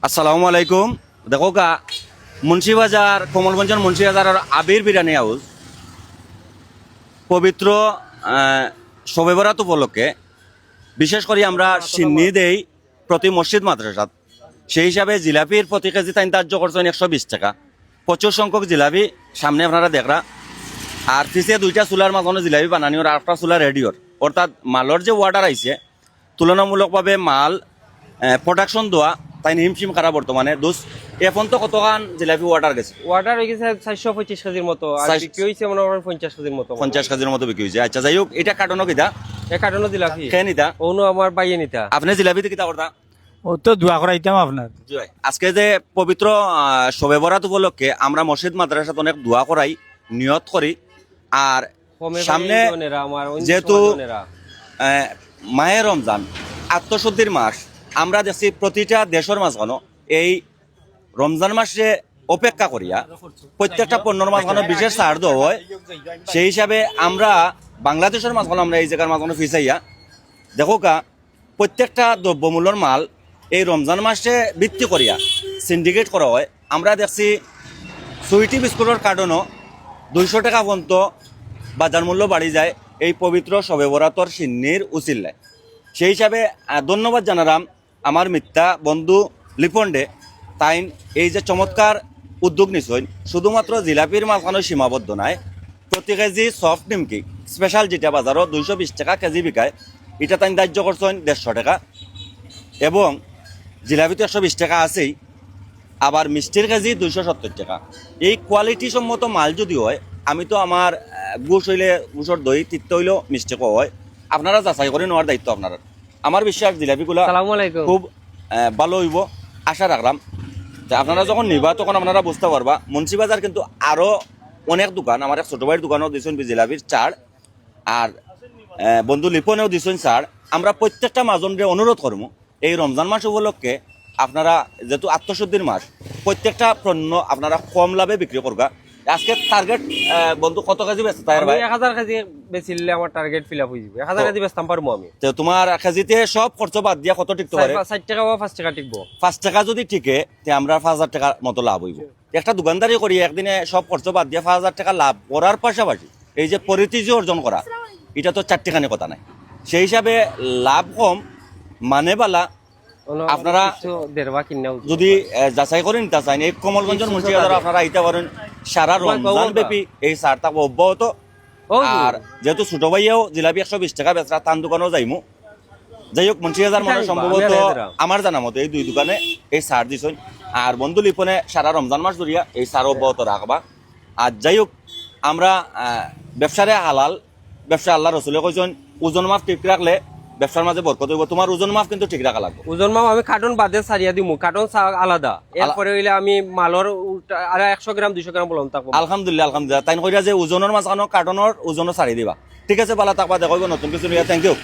আসসালামু আলাইকুম। দেখো কা মুন্সিবাজার কমলগঞ্জের মুন্সিবাজারের আবির বিরিয়ানি হাউস পবিত্র শবে বরাত উপলক্ষে বিশেষ করে আমরা সিন্নি দেই প্রতি মসজিদ মাদ্রাসাত। সেই হিসাবে জিলাপির প্রতি কেজি তাই ধার্য করছেন 120 টাকা। প্রচুর সংখ্যক জিলাপি সামনে আপনারা দেখরা, আর পিছিয়ে দুইটা চুলার মাঝখানে জিলাপি বানানিওর আর একটা চুলা রেডিওর, অর্থাৎ মালর যে অর্ডার আইছে তুলনামূলকভাবে মাল প্রোডাকশন দেওয়া তাই হিমশিম খারাপ বর্তমানে। দোষ এখন তো কতখান জিলাপি অর্ডার গেছে? ওয়াটার হয়ে গেছে 425 কেজির মতো, আর বিক্রি হয়েছে মনে করেন 50 কেজির মতো। 50 কেজির মতো বিক্রি হয়েছে। আচ্ছা, যাই হোক, এটা কাটানো কিতা এক কার্টনও জিলাপি খেয়ে নিতা ওনো আমার বাইয়ে নিতা। আপনি জিলাপিতে কিতা করতা? ও তো দোয়া করাইতাম আপনার। আজকে যে পবিত্র শবে বরাত উপলক্ষে আমরা মসজিদ মাদ্রাসাত অনেক দোয়া করাই, নিয়ত করি। আর সামনে যেহেতু মাহে রমজান আত্মশুদ্ধির মাস, আমরা দেখছি প্রতিটা দেশের মাঝখানো এই রমজান মাসে অপেক্ষা করিয়া প্রত্যেকটা পণ্যর মাঝখানো বিশেষ ছাড় দেওয়া হয়। সেই হিসাবে আমরা বাংলাদেশের মাঝখানো আমরা এই জায়গার মাঝখানো ফিসাইয়া দেখো কা প্রত্যেকটা দ্রব্যমূল্যর মাল এই রমজান মাসে ভিত্তি করিয়া সিন্ডিকেট করা হয়। আমরা দেখছি সুইটি বিস্কুটের কার্টনও 200 টাকা পর্যন্ত বাজার মূল্য বাড়ি যায় এই পবিত্র শবে বরাতর সিন্নির উচিল্লায়। সেই হিসাবে ধন্যবাদ জানালাম আমার মিথ্যা বন্ধু লিপন্ডে, তাই এই যে চমৎকার উদ্যোগ নিছই শুধুমাত্র জিলাপির মাঝখানে সীমাবদ্ধ নয়, প্রতি কেজি সফট নিমকি স্পেশাল যেটা বাজারও 220 টাকা কেজি বিকায়, এটা তাই ধার্য করছেন 150 টাকা, এবং জিলাপি তো 120 টাকা আছেই, আবার মিষ্টির কেজি 270 টাকা। এই কোয়ালিটি সম্মত মাল যদি হয়, আমি তো আমার গুড় হইলে গুড়র দই, তিত্ত হইলেও মিষ্টি কো হয়, আপনারা যাচাই করে নেওয়ার দায়িত্ব আপনারা। আমার বিশ্বাস জিলাপিগুলো আসসালামু আলাইকুম। খুব ভালো হইব, আশা রাখলাম। আপনারা যখন নিবা তখন আপনারা বুঝতে পারবা। মুন্সিবাজার কিন্তু আরো অনেক দোকান, আমার এক ছোট ভাইয়ের দোকানও দিচ্ছেন জিলাপির চার, আর বন্ধু লিপনেও দিচ্ছেন চার। আমরা প্রত্যেকটা মাজনরে অনুরোধ করবো এই রমজান মাস উপলক্ষে আপনারা যেহেতু আত্মশুদ্ধির মাস, প্রত্যেকটা পণ্য আপনারা কম লাভে বিক্রি করবা। আজকে টার্গেট বন্ধু কত কেজি বেচতে তাই ভাই? 1000 কেজি বেচিলে আমার টার্গেট ফিল আপ হয়ে যাবে। 1000 কেজি বেচতাম পারবো আমি। তো তোমার কেজিতে সব খরচ বাদ দিয়া কত টিকতে পারে? 60 টাকা বা 5 টাকা টিকবো। 5 টাকা যদি টিকে তে আমরা 5000 টাকার মতো লাভ হইব। একটা দোকানদারি করি একদিনে সব খরচ বাদ দিয়ে 5000 টাকা লাভ করার পাশাপাশি এই যে পরিচিতি অর্জন করা, এটা তো 4 টাকানি কথা নাই। সেই হিসাবে লাভ কম মানে বালা। আপনারা যদি যাচাই করেন তা চাই এই কমলগঞ্জের মুন্সিবাজার আপনারা আইতে পারেন। সারা রমজান ব্যাপী এই সার থাকবো অব্যাহত। আর যেহেতু ছোট ভাইয়াও জিলাপি 120 টাকা বেচরা, তান দোকানেও যাইমু। যাই হোক, মুন্সিবাজার মনে সম্ভবত আমার জানা মতো এই দুই দোকানে এই সার দিছেন। আর বন্ধু লিপনে সারা রমজান মাস ধরিয়া এই সার অব্যাহত রাখবা। আর যাই হোক, আমরা ব্যবসারে হালাল ব্যবসা, আল্লাহ রসুলে কইছেন ওজন মাপ ঠিক রাখলে ব্যবসার মাঝে বরকত হইব। তোমার ওজন মাপ কিন্তু ঠিক রাখা লাগবে। ওজন মাপ আমি কার্টন বাদে সারিয়া দিমু, কার্টন আলাদা। এরপরে হইলে আমি মালর আর 100 গ্রাম 200 গ্রাম বললাম থাকবো। আলহামদুলিল্লাহ, আলহামদুলিল্লাহ। তাই কইরা যে ওজনের মাঝখানে কার্টনের ওজনও ছাড়ি দিবা। ঠিক আছে, ভালো থাকবা, দেখো নতুন কিছু নিয়ে। Thank you.